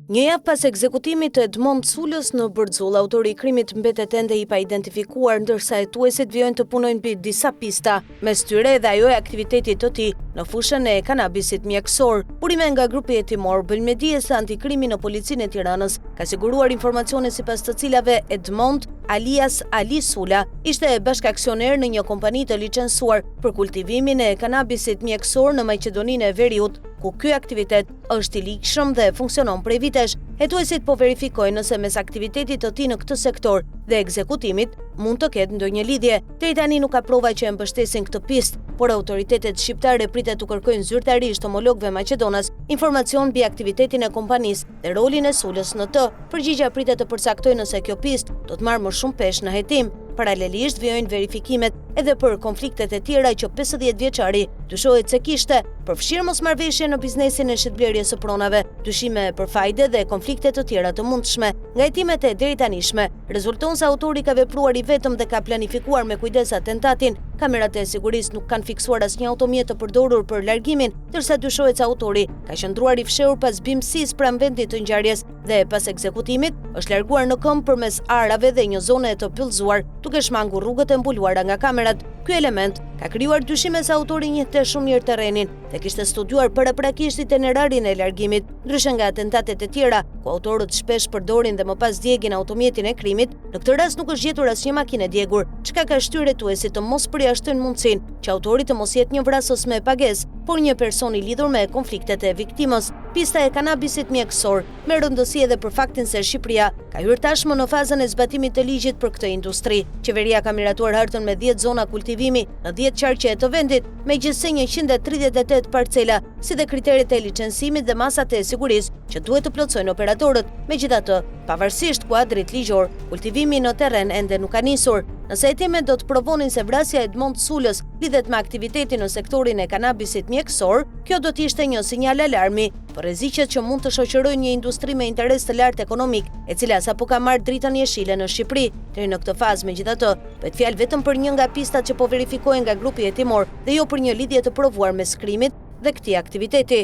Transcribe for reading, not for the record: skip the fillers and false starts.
Një javë pas ekzekutimit të Edmond Sulës në Bërzull, autori i krimit mbetet ende i pa identifikuar, ndërsa hetuesit vijojnë të punojnë mbi disa pista, mes tyre dhe ajo e aktivitetit të tij në fushën e kanabisit mjekësor. Burime nga grupi hetimor Bëlme Dijes Antikrimi në Policinë e Tiranës ka siguruar informacione sipas të cilave Edmond alias Ali Sula ishte bashkaksioner në një kompani të licencuar për kultivimin e kanabisit mjekësor në Maqedoninë e Veriut, ku ky aktivitet është i ligjshëm dhe funksionon prej vitesh. Hetuesit po verifikojnë nëse mes aktivitetit të tij në këtë sektor dhe ekzekutimit mund të ketë ndonjë lidhje. Deri tani nuk ka prova që e mbështesin këtë pistë, por autoritetet shqiptare pritet të kërkojnë zyrtarisht homologëve maqedonas informacion mbi aktivitetin e kompanisë dhe rolin e Sulës në të. Përgjigjja pritet të përcaktojë nëse kjo pistë do të marrë më shumë peshë në hetim. Paralelisht vijojnë verifikimet edhe për konfliktet e tjera që 50 vjeçari dyshohet se kishte, përfshirë mosmarrveshje në biznesin e shitblerjes së pronave, dyshime për fajde dhe konflikte të tjera të mundshme. Nga hetimet e deritanishme, rezulton se autori ka vepruar i vetëm dhe ka planifikuar me kujdes atentatin. Kamerat e sigurisë nuk kanë fiksuar asnjë automjet të përdorur për largimin, ndërsa dyshohet se autori ka qëndruar i fshehur pas bimësisë pranë vendit të ngjarjes dhe pas ekzekutimit është larguar në këmbë përmes arave dhe një zone të pyllëzuar, duke shmangur rrugët e mbuluara nga kamerat. Ky element ka krijuar dyshime se autori njihte shumë mirë terrenin dhe kishte studiuar paraprakisht itinerarin e largimit, ndryshe nga atentatet e tjera, ku autorët shpesh përdorin dhe më pas djegin automjetin e krimit. Në këtë rast nuk është gjetur asnjë makinë djegur, çka ka shtyrë hetuesit të mos përjashtojnë mundësinë që autori të mos jetë një vrasës me pagesë, por një person i lidhur me konfliktet e viktimës. Pista e kanabisit mjekësor me rëndësi edhe për faktin se Shqipëria ka hyrë tashmë në fazën e zbatimit të ligjit për këtë industri. Qeveria ka miratuar hartën me 10 zona kultivimi në 10 qarqe të vendit, me gjithsej 138 parcela, si dhe kriteret e licencimit dhe masat e sigurisë që duhet të plotësojnë operatorët. Megjithatë, pavarësisht kuadrit ligjor, kultivimi në terren ende nuk ka nisur. Nëse hetimet do të provonin se vrasja e Edmond Sulës lidhet me aktivitetin në sektorin e kanabisit mjekësor, kjo do të ishte një sinjal alarmi për rreziqet që mund të shoqërojnë një industri me interes të lartë ekonomik, e cila sapo ka marrë dritën jeshile në Shqipëri. Deri në këtë fazë, megjithatë, bëhet fjalë vetëm për një nga pistat që po verifikohen nga grupi hetimor dhe jo për një lidhje të provuar mes krimit dhe këtij aktiviteti.